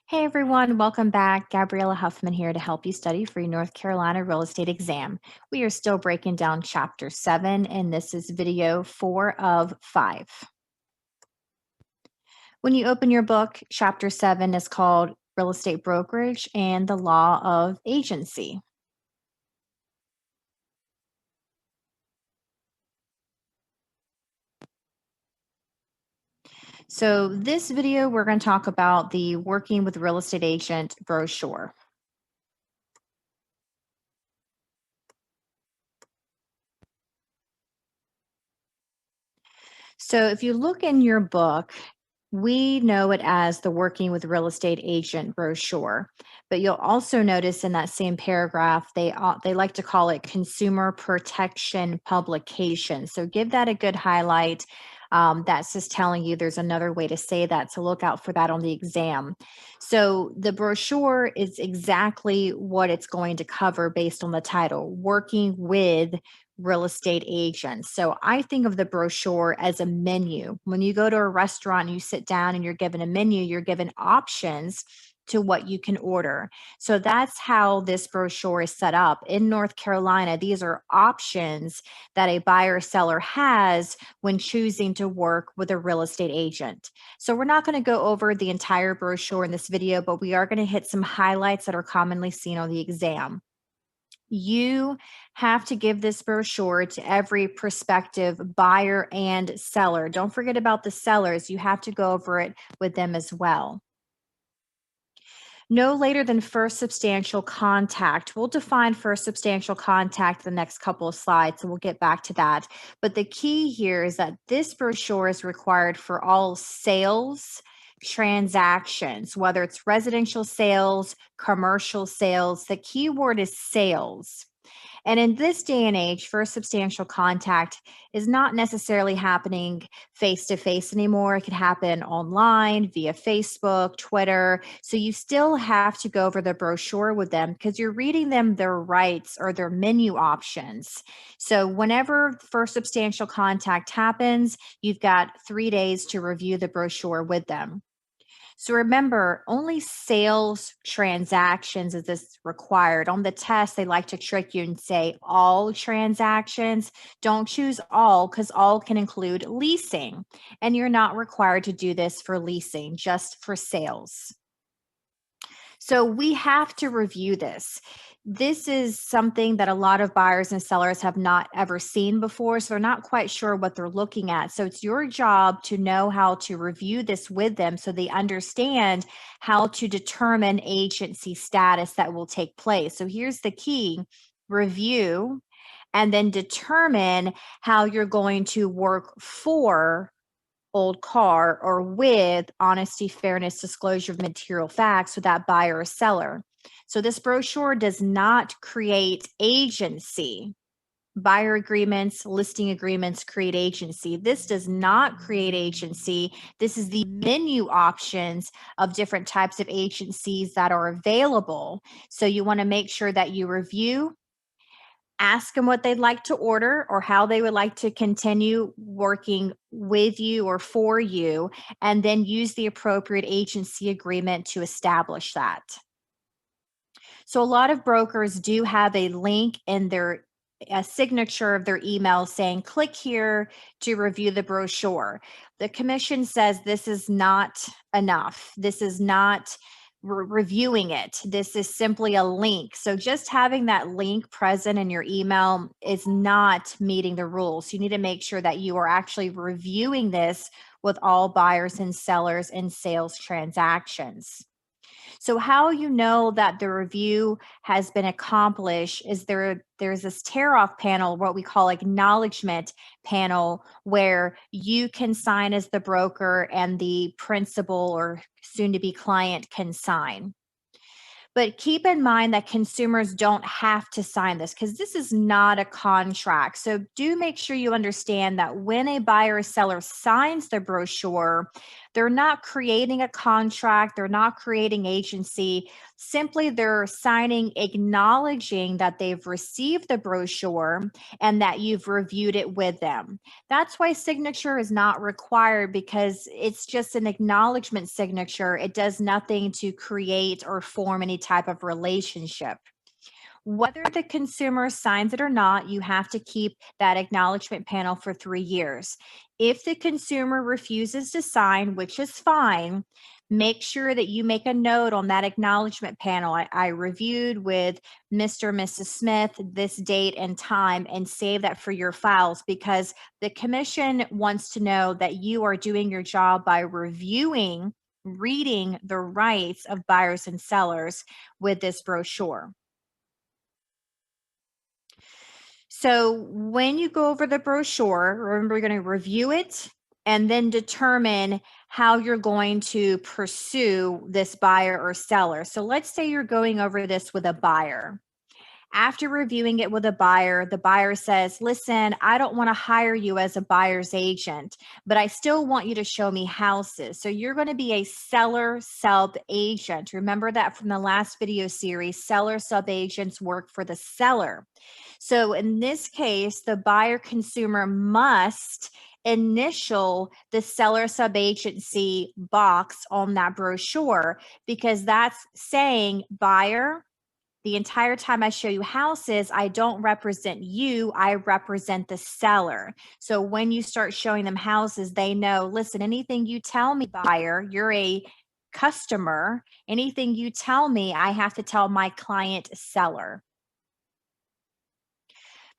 Hey everyone, welcome back. Gabriella Huffman here to help you study for your North Carolina real estate exam. We are still breaking down chapter 7, and this is video 4 of 5. When you open your book, chapter 7 is called Real Estate Brokerage and the Law of Agency. So, this video, we're going to talk about the Working with Real Estate Agent brochure. So, if you look in your book, we know it as the Working with Real Estate Agent brochure, but you'll also notice in that same paragraph they like to call it consumer protection publication. So give that a good highlight. That's just telling you there's another way to say that. So look out for that on the exam. So the brochure is exactly what it's going to cover based on the title, Working with Real estate agents. So I think of the brochure as a menu. When you go to a restaurant and you sit down and you're given a menu, you're given options to what you can order. So that's how this brochure is set up. In North Carolina, these are options that a buyer or seller has when choosing to work with a real estate agent. So we're not going to go over the entire brochure in this video, but we are going to hit some highlights that are commonly seen on the exam. You have to give this brochure to every prospective buyer and seller. Don't forget about the sellers. You have to go over it with them as well. No later than first substantial contact. We'll define first substantial contact the next couple of slides, and we'll get back to that. But the key here is that this brochure is required for all sales transactions, whether it's residential sales, commercial sales. The key word is sales. And in this day and age, first substantial contact is not necessarily happening face to face anymore. It could happen online, via Facebook, Twitter. So you still have to go over the brochure with them because you're reading them their rights or their menu options. So whenever first substantial contact happens, you've got 3 days to review the brochure with them. So remember, only sales transactions is this required. On the test, they like to trick you and say all transactions. Don't choose all because all can include leasing. And you're not required to do this for leasing, just for sales. So we have to review this. This is something that a lot of buyers and sellers have not ever seen before, so they're not quite sure what they're looking at. So it's your job to know how to review this with them so they understand how to determine agency status that will take place. So here's the key: review and then determine how you're going to work for old car or with honesty, fairness, disclosure of material facts with that buyer or seller. So this brochure does not create agency. Buyer agreements, listing agreements create agency. This does not create agency. This is the menu options of different types of agencies that are available. So you want to make sure that you review, ask them what they'd like to order or how they would like to continue working with you or for you, and then use the appropriate agency agreement to establish that. So a lot of brokers do have a link in their a signature of their email saying, click here to review the brochure. The commission says this is not enough. This is not reviewing it. This is simply a link. So just having that link present in your email is not meeting the rules. You need to make sure that you are actually reviewing this with all buyers and sellers in sales transactions. So how you know that the review has been accomplished is there's this tear off panel, what we call acknowledgement panel, where you can sign as the broker and the principal or soon to be client can sign. But keep in mind that consumers don't have to sign this because this is not a contract. So do make sure you understand that when a buyer or seller signs the brochure, They're not creating a contract, they're not creating agency. Simply, they're signing, acknowledging that they've received the brochure and that you've reviewed it with them. That's why signature is not required because it's just an acknowledgement signature. It does nothing to create or form any type of relationship. Whether the consumer signs it or not, you have to keep that acknowledgement panel for 3 years. If the consumer refuses to sign, which is fine, make sure that you make a note on that acknowledgement panel. I reviewed with Mr. and Mrs. Smith this date and time, and save that for your files because the commission wants to know that you are doing your job by reading the rights of buyers and sellers with this brochure. So when you go over the brochure, remember you're going to review it and then determine how you're going to pursue this buyer or seller. So let's say you're going over this with a buyer. After reviewing it with a buyer, the buyer says, listen, I don't want to hire you as a buyer's agent, but I still want you to show me houses. So you're going to be a seller sub agent. Remember that from the last video series, seller sub agents work for the seller. So in this case, the buyer consumer must initial the seller sub agency box on that brochure because that's saying, buyer, the entire time I show you houses, I don't represent you, I represent the seller. So when you start showing them houses, they know, listen, anything you tell me, buyer, you're a customer, anything you tell me, I have to tell my client seller.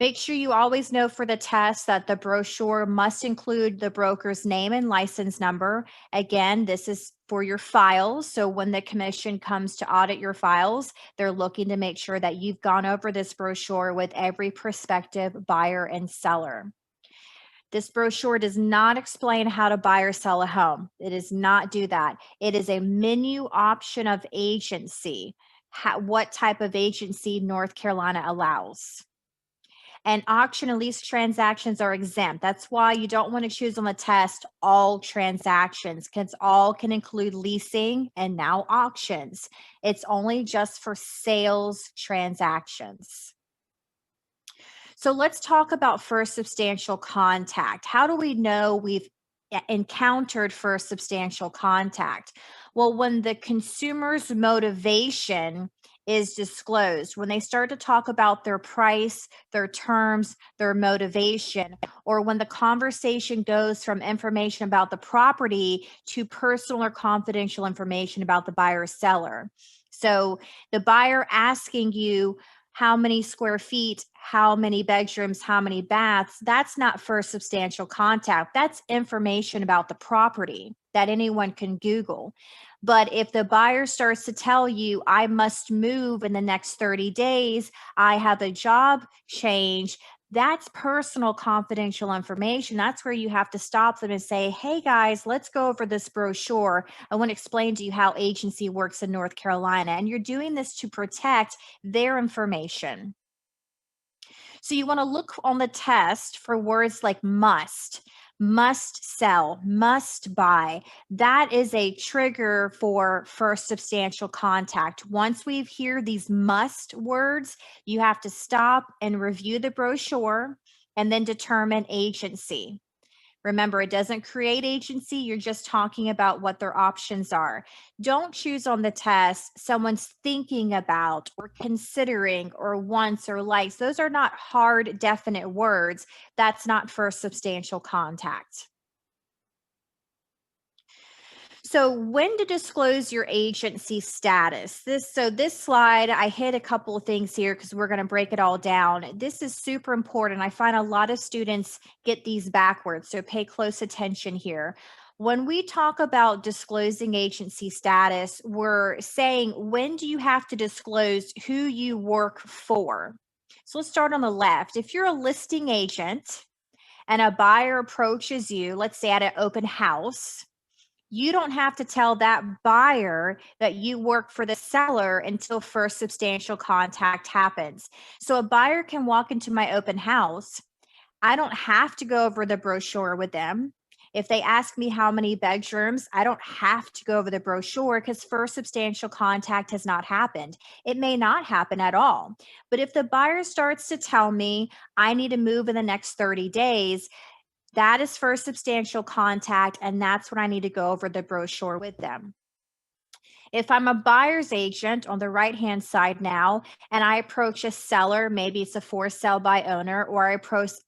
Make sure you always know for the test that the brochure must include the broker's name and license number. Again, this is for your files. So when the commission comes to audit your files, they're looking to make sure that you've gone over this brochure with every prospective buyer and seller. This brochure does not explain how to buy or sell a home. It does not do that. It is a menu option of agency, what type of agency North Carolina allows. And auction and lease transactions are exempt. That's why you don't want to choose on the test all transactions because all can include leasing and now auctions. It's only just for sales transactions. So let's talk about first substantial contact. How do we know we've encountered first substantial contact? Well, when the consumer's motivation is disclosed, when they start to talk about their price, their terms, their motivation, or when the conversation goes from information about the property to personal or confidential information about the buyer or seller. So the buyer asking you, how many square feet, how many bedrooms, how many baths, that's not first substantial contact. That's information about the property that anyone can Google. But if the buyer starts to tell you, I must move in the next 30 days, I have a job change, that's personal confidential information. That's where you have to stop them and say, hey guys, let's go over this brochure. I want to explain to you how agency works in North Carolina. And you're doing this to protect their information. So you want to look on the test for words like must sell, must buy. That is a trigger for first substantial contact. Once we hear these must words, you have to stop and review the brochure and then determine agency. Remember, it doesn't create agency. You're just talking about what their options are. Don't choose on the test someone's thinking about or considering or wants or likes. Those are not hard, definite words. That's not first substantial contact. So when to disclose your agency status. This slide, I hit a couple of things here because we're going to break it all down. This is super important. I find a lot of students get these backwards, so pay close attention here. When we talk about disclosing agency status, we're saying, when do you have to disclose who you work for? So let's start on the left. If you're a listing agent and a buyer approaches you, let's say at an open house, you don't have to tell that buyer that you work for the seller until first substantial contact happens. So a buyer can walk into my open house. I don't have to go over the brochure with them. If they ask me how many bedrooms, I don't have to go over the brochure because first substantial contact has not happened. It may not happen at all. But if the buyer starts to tell me I need to move in the next 30 days, that is first substantial contact, and that's when I need to go over the brochure with them. If I'm a buyer's agent on the right-hand side now, and I approach a seller, maybe it's a for sale by owner, or I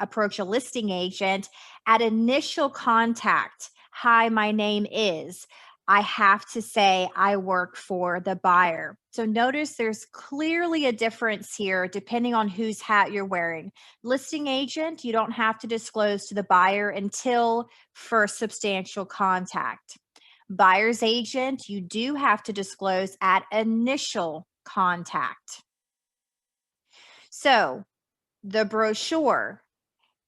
approach a listing agent at initial contact, hi, my name is, I have to say I work for the buyer. So notice there's clearly a difference here depending on whose hat you're wearing. Listing agent, you don't have to disclose to the buyer until first substantial contact. Buyer's agent, you do have to disclose at initial contact. So the brochure,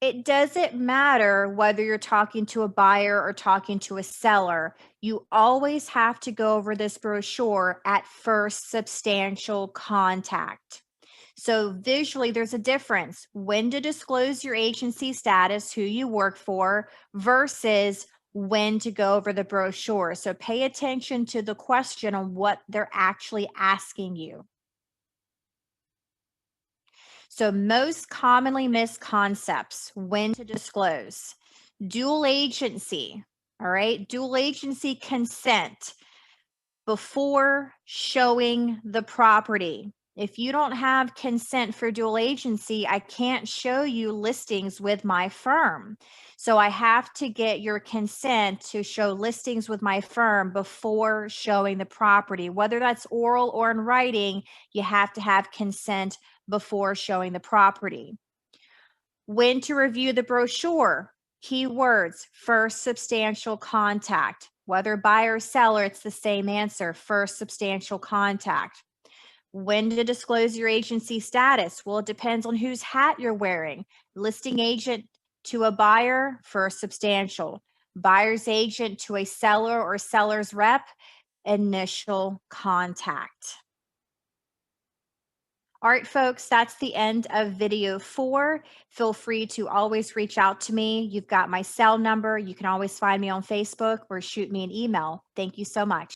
it doesn't matter whether you're talking to a buyer or talking to a seller. You always have to go over this brochure at first substantial contact. So visually, there's a difference when to disclose your agency status, who you work for, versus when to go over the brochure. So pay attention to the question on what they're actually asking you. So most commonly missed concepts, when to disclose. Dual agency, all right? Dual agency consent before showing the property. If you don't have consent for dual agency, I can't show you listings with my firm. So I have to get your consent to show listings with my firm before showing the property. Whether that's oral or in writing, you have to have consent before showing the property. When to review the brochure. Keywords, first substantial contact. Whether buyer or seller, it's the same answer, first substantial contact. When to disclose your agency status? Well, it depends on whose hat you're wearing. Listing agent to a buyer, first substantial. Buyer's agent to a seller or seller's rep, initial contact. All right, folks, that's the end of video 4. Feel free to always reach out to me. You've got my cell number. You can always find me on Facebook or shoot me an email. Thank you so much.